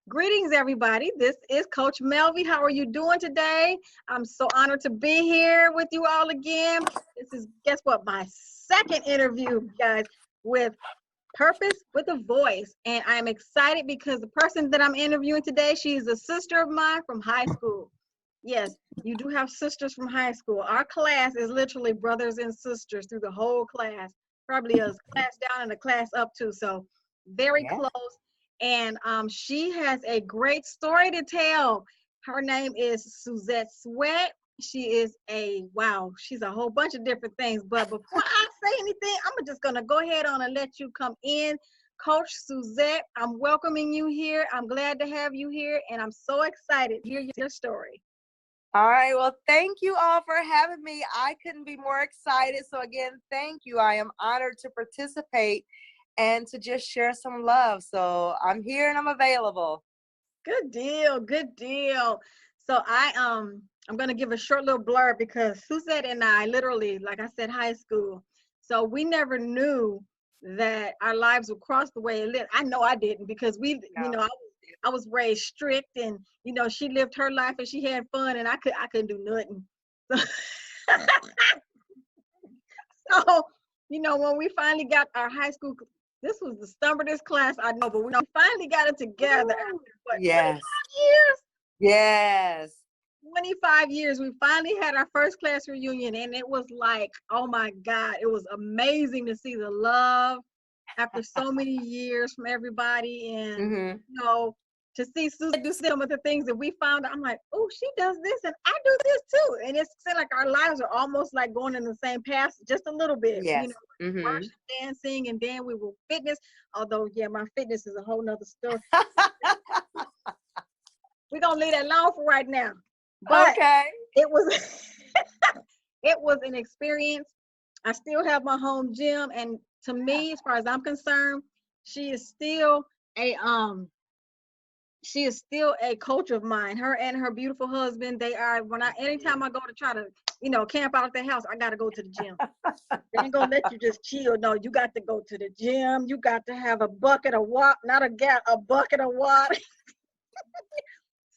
Greetings, everybody. This is Coach Melvie. How are you doing today? I'm so honored to be here with you all again. This is, guess what, my second interview, guys, with Purpose with a Voice. And I'm excited because the person that I'm interviewing today, she is a sister of mine from high school. Yes, you do have sisters from high school. Our class is literally brothers and sisters through the whole class, probably a class down and a class up too. So very Yeah. close. And she has a great story to tell. Her name is Suzette Sweatt. She is wow, she's a whole bunch of different things. But before I say anything, I'm just going to go ahead on and let you come in. Coach Suzette, I'm welcoming you here. I'm glad to have you here, and I'm so excited to hear your story. All right. Well, thank you all for having me. I couldn't be more excited. So again, thank you. I am honored to participate and to just share some love. So I'm here and I'm available. Good deal. Good deal. So I'm gonna give a short little blurb because Suzette and I literally, like I said, high school. So we never knew that our lives would cross the way it did. I know I didn't because I was raised strict, and she lived her life and she had fun, and I couldn't do nothing. So when we finally got our high school, this was the stubbornest class I know, but we finally got it together after what, Yes. 25 years? Yes. 25 years, we finally had our first class reunion, and it was like, oh my God, it was amazing to see the love after so many years from everybody. And, Mm-hmm. to see Susan do some of the things that we found out, I'm like, oh, she does this and I do this too. And it's like our lives are almost like going in the same path, just a little bit, Yes. Mm-hmm. worship, dancing, and then we will fitness. Although, yeah, my fitness is a whole nother story. We're going to leave that alone for right now. But Okay. it was it was an experience. I still have my home gym, and to me, as far as I'm concerned, she is still a coach of mine. Her and her beautiful husband, they are, anytime I go to try to camp out at the house, I got to go to the gym. They ain't gonna let you just chill. No, you got to go to the gym. You got to have a bucket of water, not a bucket of water.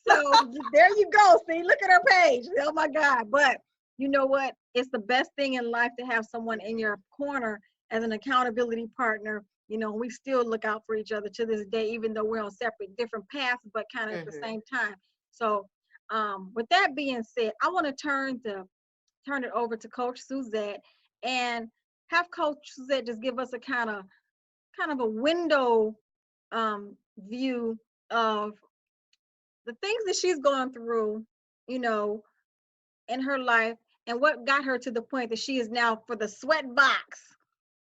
So there you go. See, look at her page. Oh my God. But you know what? It's the best thing in life to have someone in your corner as an accountability partner. We still look out for each other to this day, even though we're on separate, different paths, but kind of at the same time. So with that being said, I want to turn it over to Coach Suzette and have Coach Suzette just give us a kind of a window view of the things that she's gone through, you know, in her life, and what got her to the point that she is now for the Sweat box.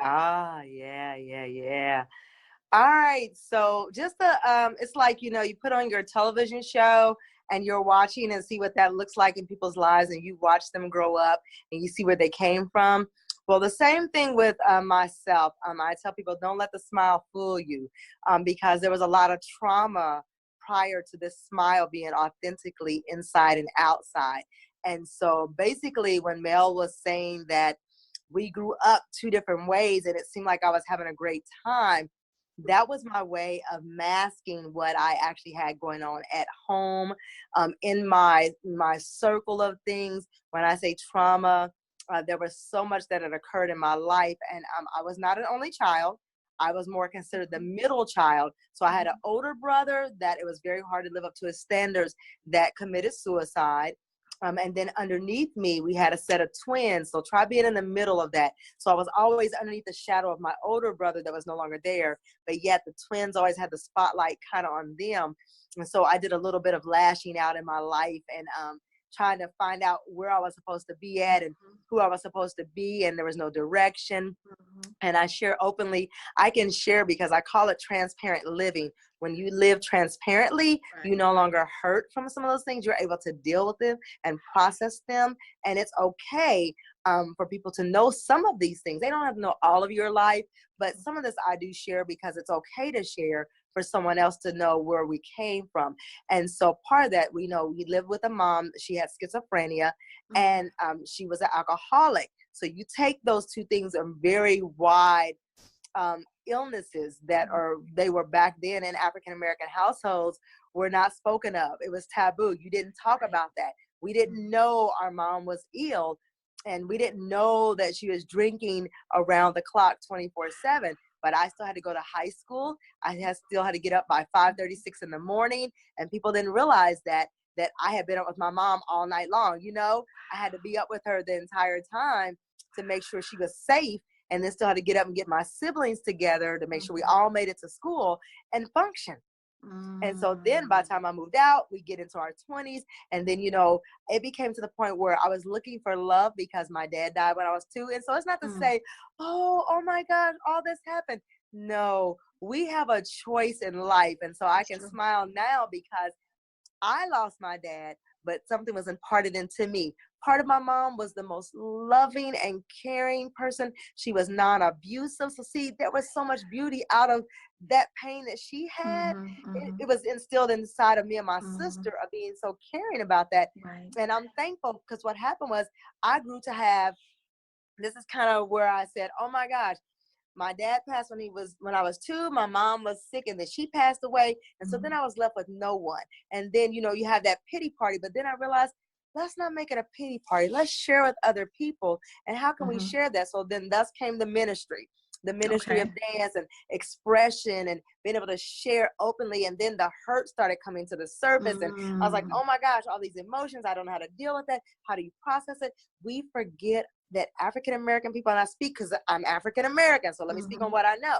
Yeah. All right. So just it's like, you put on your television show and you're watching and see what that looks like in people's lives, and you watch them grow up and you see where they came from. Well, the same thing with myself. I tell people, don't let the smile fool you, because there was a lot of trauma prior to this smile being authentically inside and outside. And so basically when Mel was saying that we grew up two different ways and it seemed like I was having a great time, that was my way of masking what I actually had going on at home, in my circle of things. When I say trauma, there was so much that had occurred in my life, and I was not an only child. I was more considered the middle child. So I had an older brother that it was very hard to live up to his standards, that committed suicide. And then underneath me, we had a set of twins. So try being in the middle of that. So I was always underneath the shadow of my older brother that was no longer there, but yet the twins always had the spotlight kind of on them. And so I did a little bit of lashing out in my life, and trying to find out where I was supposed to be at and who I was supposed to be. And there was no direction. And I share openly. I can share because I call it transparent living. When you live transparently, you no longer hurt from some of those things. You're able to deal with them and process them. And it's okay for people to know some of these things. They don't have to know all of your life, but some of this I do share because it's okay to share for someone else to know where we came from. And so part of that, we lived with a mom. She had schizophrenia, and she was an alcoholic. So you take those two things, a very wide illnesses that they were back then in African American households were not spoken of. It was taboo. You didn't talk about that. We didn't know our mom was ill, and we didn't know that she was drinking around the clock 24/7. But I still had to go to high school. Still had to get up by 5:36 in the morning, and people didn't realize that I had been up with my mom all night long. You know, I had to be up with her the entire time to make sure she was safe, and then still had to get up and get my siblings together to make sure we all made it to school and function. And so then by the time I moved out, we get into our 20s. And then, you know, it became to the point where I was looking for love because my dad died when I was 2. And so it's not to say, oh my God, all this happened. No, we have a choice in life. And so I can smile now because I lost my dad, but something was imparted into me. Part of my mom was the most loving and caring person. She was non-abusive. So see, there was so much beauty out of that pain that she had. It was instilled inside of me and my sister of being so caring about that. Right. And I'm thankful because what happened was I grew to have, this is kind of where I said, oh my gosh, my dad passed when I was 2. My mom was sick, and then she passed away. And so then I was left with no one. And then, you know, you have that pity party. But then I realized, let's not make it a pity party. Let's share with other people. And how can we share that? So then thus came the ministry of dance and expression and being able to share openly. And then the hurt started coming to the surface. And I was like, oh my gosh, all these emotions. I don't know how to deal with that. How do you process it? We forget that African-American people, and I speak because I'm African-American, so let me speak on what I know.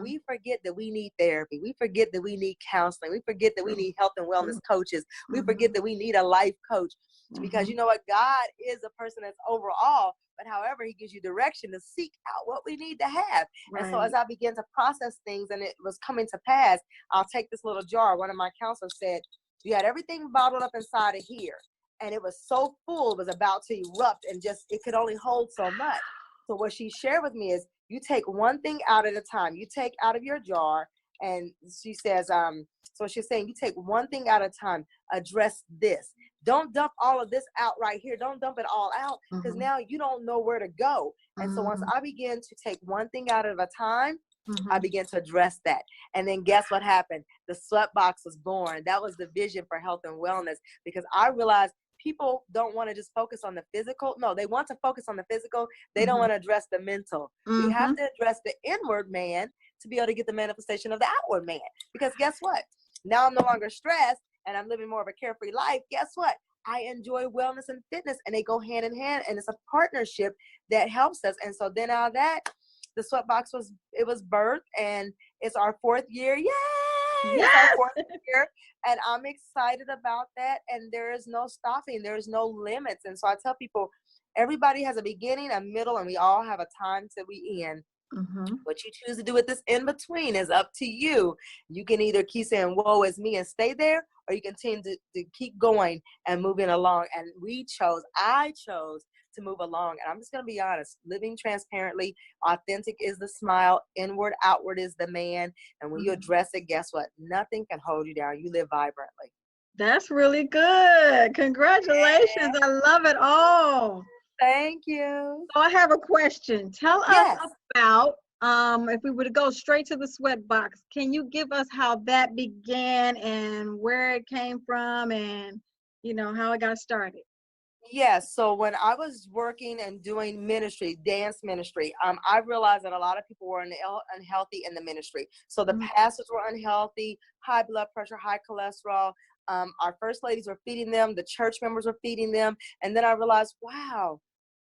We forget that we need therapy. We forget that we need counseling. We forget that we need health and wellness coaches. We forget that we need a life coach because you know what? God is a person that's overall, but however, he gives you direction to seek out what we need to have. And so as I began to process things and it was coming to pass, I'll take this little jar. One of my counselors said, you had everything bottled up inside of here. And it was so full, it was about to erupt and just, it could only hold so much. So what she shared with me is you take one thing out at a time. You take out of your jar, and she says, so she's saying you take one thing at a time, address this. Don't dump all of this out right here. Don't dump it all out because now you don't know where to go. And so once I began to take one thing out at a time, I began to address that. And then guess what happened? The Sweatt box was born. That was the vision for health and wellness because I realized people don't want to just focus on the physical. No, they want to focus on the physical. They don't want to address the mental. We have to address the inward man to be able to get the manifestation of the outward man. Because guess what? Now I'm no longer stressed and I'm living more of a carefree life. Guess what? I enjoy wellness and fitness and they go hand in hand and it's a partnership that helps us. And so then out of that, the Sweatt box was birthed and it's our 4th year. Yay! Yes! It's our 4th year. And I'm excited about that. And there is no stopping. There is no limits. And so I tell people, everybody has a beginning, a middle, and we all have a time till we end. What you choose to do with this in between is up to you. You can either keep saying, woe is me and stay there, or you continue to keep going and moving along. And I chose to move along. And I'm just going to be honest, living transparently, authentic is the smile, inward, outward is the man. And when you address it, guess what? Nothing can hold you down. You live vibrantly. That's really good. Congratulations. I love it all. Thank you. So I have a question. Tell us about, if we were to go straight to the Sweatt box, can you give us how that began and where it came from and, you know, how it got started? Yes. So when I was working and doing ministry, dance ministry, I realized that a lot of people were unhealthy in the ministry. So the pastors were unhealthy, high blood pressure, high cholesterol. Our first ladies were feeding them. The church members were feeding them. And then I realized, wow,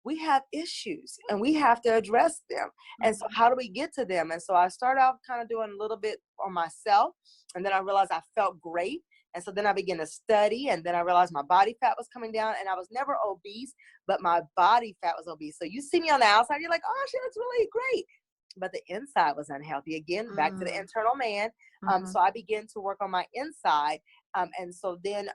we have issues and we have to address them. And so how do we get to them? And so I started out kind of doing a little bit on myself. And then I realized I felt great. And so then I began to study, and then I realized my body fat was coming down, and I was never obese, but my body fat was obese. So you see me on the outside, you're like, oh, she looks really great. But the inside was unhealthy. Again, back to the internal man. So I began to work on my inside. And so then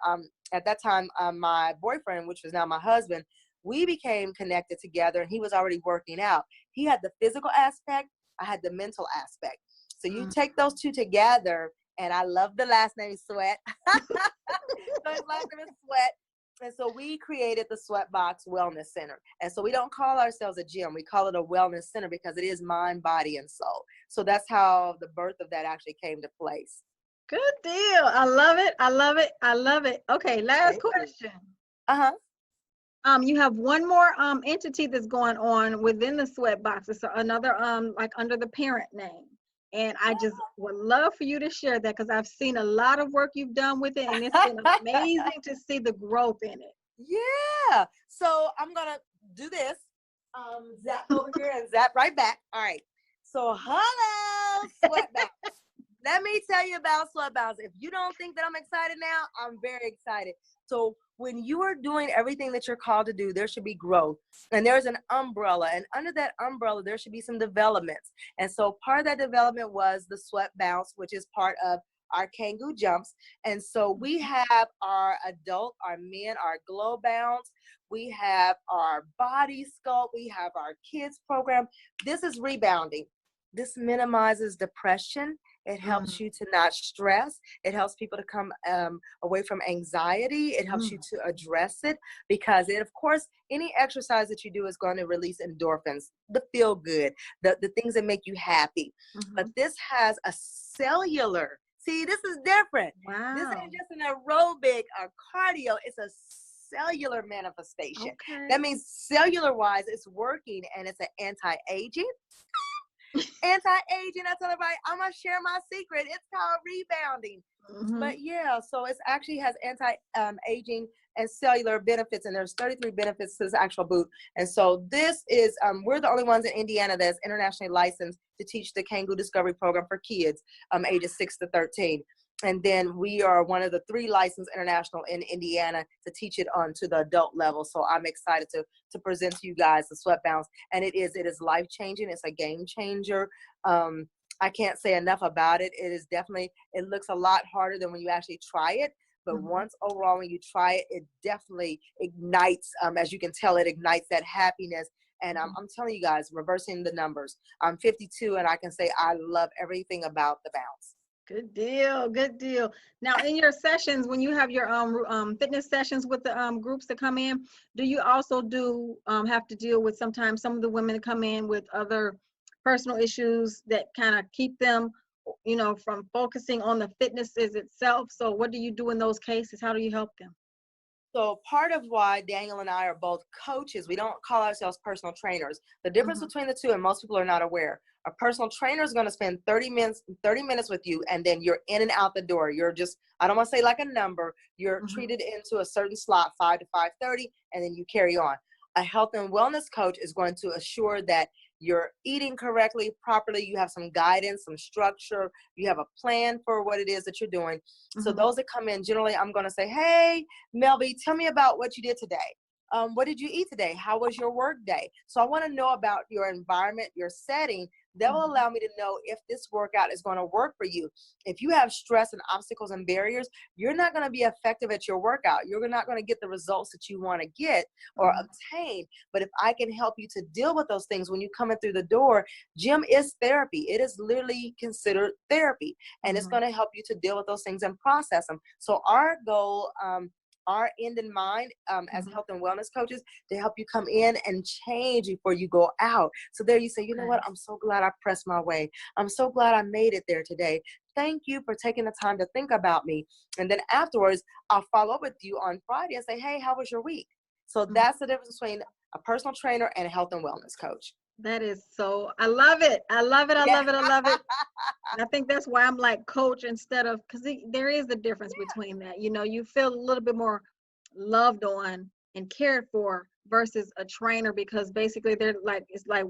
at that time, my boyfriend, which was now my husband, we became connected together, and he was already working out. He had the physical aspect. I had the mental aspect. So you take those two together. And I love the last name Sweatt. So his last name is Sweatt. And so we created the Sweatbox Wellness Center. And so we don't call ourselves a gym. We call it a wellness center because it is mind, body, and soul. So that's how the birth of that actually came to place. Good deal. I love it. I love it. I love it. Okay, last question. Uh-huh. You have one more entity that's going on within the Sweatbox. It's another like under the parent name. And I just would love for you to share that because I've seen a lot of work you've done with it, and it's been amazing to see the growth in it. Yeah. So I'm gonna do this. Zap over here and zap right back. All right. So hello, Sweatbox. Let me tell you about Sweatbox. If you don't think that I'm excited now, I'm very excited. So when you are doing everything that you're called to do, there should be growth. And there's an umbrella. And under that umbrella, there should be some developments. And so part of that development was the Sweat Bounce, which is part of our Kangoo Jumps. And so we have our adult, our men, our Glow Bounce. We have our Body Sculpt. We have our kids program. This is rebounding. This minimizes depression. It helps you to not stress. It helps people to come away from anxiety. It helps you to address it because it, of course, any exercise that you do is going to release endorphins, the feel good, the things that make you happy. But this has a cellular, see, this is different. Wow. This ain't just an aerobic or cardio. It's a cellular manifestation. Okay. That means cellular-wise, it's working and it's an anti-aging. Anti-aging, I tell everybody, I'm gonna share my secret. It's called rebounding. But yeah, so it actually has anti-aging and cellular benefits, and there's 33 benefits to this actual boot. And so this is, we're the only ones in Indiana that's internationally licensed to teach the Kangoo Discovery Program for kids ages 6 to 13. And then we are one of the 3 licensed international in Indiana to teach it on to the adult level. So I'm excited to present to you guys the Sweat Bounce. And it is life-changing. It's a game changer. I can't say enough about it. It is definitely, it looks a lot harder than when you actually try it. But once overall, when you try it, it definitely ignites, as you can tell, it ignites that happiness. And I'm telling you guys, reversing the numbers. I'm 52 and I can say I love everything about the bounce. Good deal. Good deal. Now, in your sessions, when you have your fitness sessions with the groups that come in, do you also have to deal with sometimes some of the women that come in with other personal issues that kind of keep them, from focusing on the fitnesses itself? So what do you do in those cases? How do you help them? So part of why Daniel and I are both coaches, we don't call ourselves personal trainers. The difference between the two, and most people are not aware, a personal trainer is going to spend 30 minutes with you, and then you're in and out the door. You're just, I don't want to say like a number, you're treated into a certain slot, 5 to 5:30, and then you carry on. A health and wellness coach is going to assure that you're eating correctly, properly, you have some guidance, some structure, you have a plan for what it is that you're doing. So those that come in, generally, I'm going to say, hey, Melby, tell me about what you did today. What did you eat today? How was your work day? So I want to know about your environment, your setting. That will allow me to know if this workout is going to work for you. If you have stress and obstacles and barriers, you're not going to be effective at your workout. You're not going to get the results that you want to get or obtain. But if I can help you to deal with those things when you come in through the door, gym is therapy. It is literally considered therapy. And it's going to help you to deal with those things and process them. So our goal, our end in mind as health and wellness coaches, to help you come in and change before you go out. So there you say, you know what, I'm so glad I pressed my way. I'm so glad I made it there today. Thank you for taking the time to think about me. And then afterwards, I'll follow up with you on Friday and say, hey, how was your week? So that's the difference between a personal trainer and a health and wellness coach. That is so, I love it. I love it. I love it. I love it. And I think that's why I'm like coach instead of, because there is a difference between that. You feel a little bit more loved on and cared for versus a trainer, because basically they're like, it's like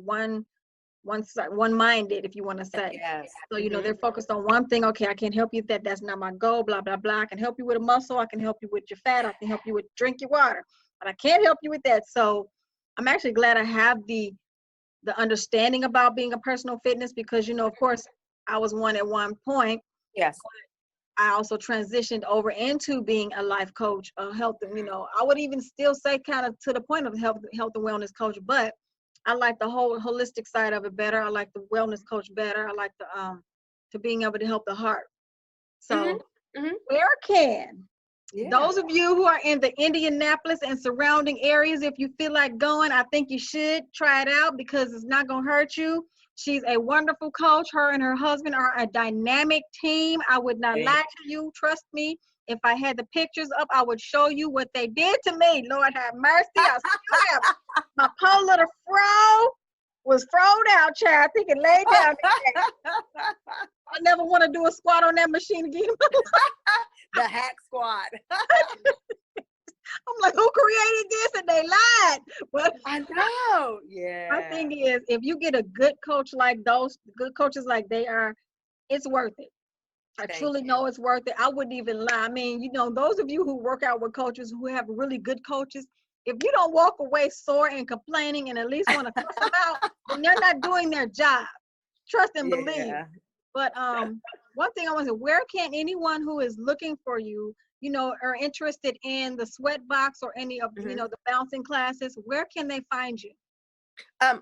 one-minded, if you want to say. Yes. So, they're focused on one thing. Okay, I can't help you with that. That's not my goal, blah, blah, blah. I can help you with a muscle. I can help you with your fat. I can help you with drink your water, but I can't help you with that. So I'm actually glad I have the understanding about being a personal fitness, because of course I was one at one point. Yes. I also transitioned over into being a life coach, a health, I would even still say kind of to the point of health and wellness coach, but I like the whole holistic side of it better. I like the wellness coach better. I like the to being able to help the heart. So where can Yeah. Those of you who are in the Indianapolis and surrounding areas, if you feel like going, I think you should try it out because it's not going to hurt you. She's a wonderful coach. Her and her husband are a dynamic team. I would not lie to you. Trust me. If I had the pictures up, I would show you what they did to me. Lord have mercy. I still have my poor little fro was froed out, child. I think it laid down. I never want to do a squat on that machine again. The hack squat. I'm like, who created this? And they lied. But I know. Yeah. my thing is, if you get a good coach like those, good coaches like they are, it's worth it. I truly know it's worth it. I wouldn't even lie. I mean, you know, those of you who work out with coaches who have really good coaches, if you don't walk away sore and complaining and at least want to cuss them out, then they're not doing their job. Trust and believe. But one thing I want to say, where can anyone who is looking for you, you know, are interested in the Sweatt box or any of, you know, the bouncing classes, where can they find you?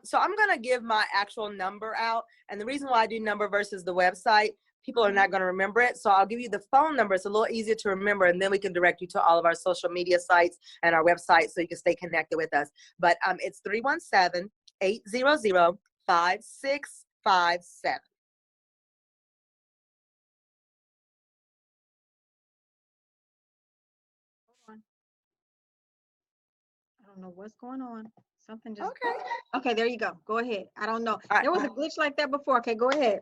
So I'm going to give my actual number out. And the reason why I do number versus the website, people are not going to remember it. So I'll give you the phone number. It's a little easier to remember. And then we can direct you to all of our social media sites and our website so you can stay connected with us. But it's 317-800-5657. I don't know what's going on. Something just okay, there you go. Go ahead. I don't know. There was a glitch like that before. Okay, go ahead.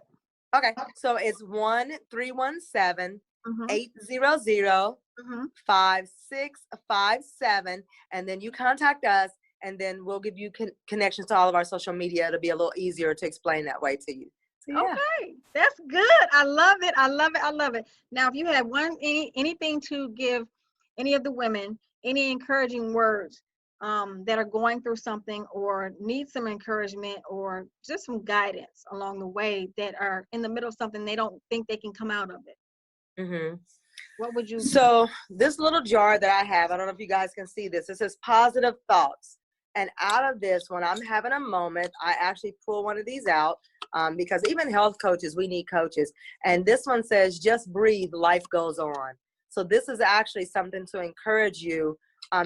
Okay, so it's 1-317-800-5657, and then you contact us, and then we'll give you connections to all of our social media. It'll be a little easier to explain that way to you. So, yeah. Okay, that's good. I love it. I love it. I love it. Now, if you had anything to give any of the women, any encouraging words that are going through something or need some encouragement or just some guidance along the way that are in the middle of something, they don't think they can come out of it. What would you? So this little jar that I have, I don't know if you guys can see this. It says positive thoughts. And out of this, when I'm having a moment, I actually pull one of these out because even health coaches, we need coaches. And this one says, just breathe, life goes on. So this is actually something to encourage you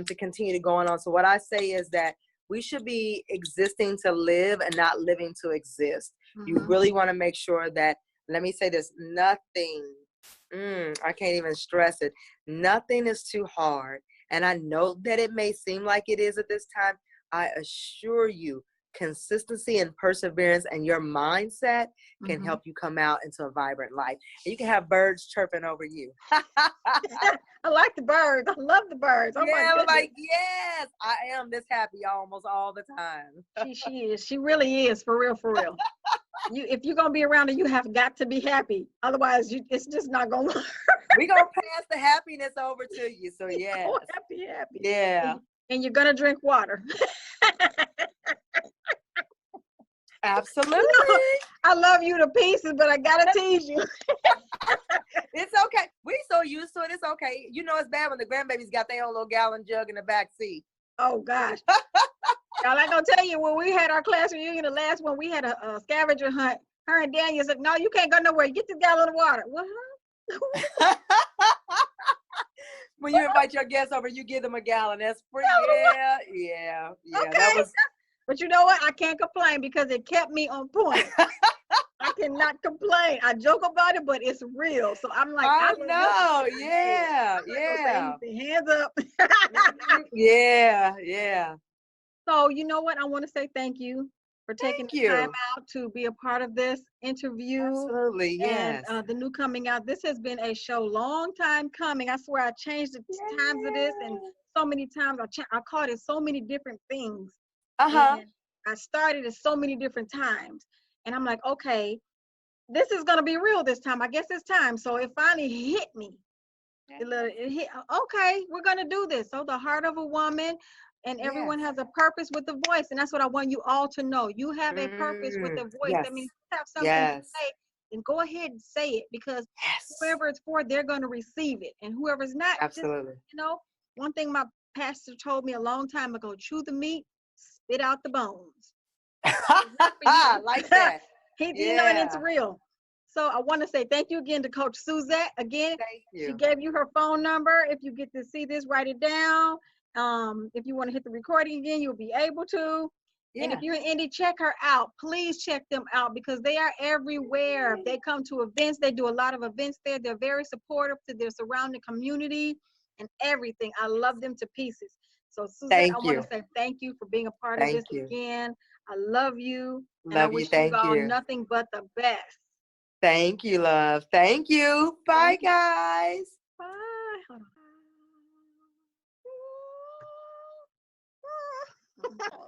to continue to go on. So what I say is that we should be existing to live and not living to exist. You really want to make sure that, let me say this, nothing, I can't even stress it, nothing is too hard. And I know that it may seem like it is at this time. I assure you, consistency and perseverance and your mindset can help you come out into a vibrant life. And you can have birds chirping over you. I like the birds. I love the birds. Oh yeah, I'm like, yes, I am this happy almost all the time. She is. She really is, for real, for real. If you're going to be around her, you have got to be happy. Otherwise, it's just not going to work. We're going to pass the happiness over to you. So, yeah. Oh, happy. Yeah. And you're going to drink water. Absolutely. I love you to pieces, but I got to tease you. It's okay. We so used to it. It's okay. You know it's bad when the grandbabies got their own little gallon jug in the back seat. Oh, gosh. Y'all, I'm going to tell you, when we had our class reunion, the last one, we had a scavenger hunt. Her and Daniel said, no, you can't go nowhere. Get this gallon of water. What? When you invite your guests over, you give them a gallon. That's free. Yeah. Okay. That was. But you know what? I can't complain because it kept me on point. I cannot complain. I joke about it, but it's real. So I'm like, I know. Yeah. Hands up. Yeah. So you know what? I want to say thank you for taking the time out to be a part of this interview. Absolutely, yes. And the new coming out. This has been a show, long time coming. I swear I changed the times of this, and so many times I called it so many different things. And I started at so many different times. And I'm like, okay, this is going to be real this time. I guess it's time. So it finally hit me. It hit, okay, we're going to do this. So the heart of a woman, and everyone has a purpose with the voice. And that's what I want you all to know. You have a purpose with the voice. That means you have something to say, then go ahead and say it, because whoever it's for, they're going to receive it. And whoever's not, absolutely. Just, you know, one thing my pastor told me a long time ago, chew the meat, spit out the bones. Like that. You know, and it's real. So I want to say thank you again to Coach Suzette. Again, Thank she you. gave you her phone number. If you get to see this, write it down. If you want to hit the recording again, you'll be able to. And Yeah. if you're in Indy, check her out. Please check them out because they are everywhere. They come to events. They do a lot of events there. They're very supportive to their surrounding community and everything. I love them to pieces. So Suzette, I Thank want to you. say thank you for being a part of this Thank you. again. I love you, and I Love you. wish you Thank all you. nothing but the best. Thank you, love. Thank you. Bye, Thank you. guys. Bye. Hold on.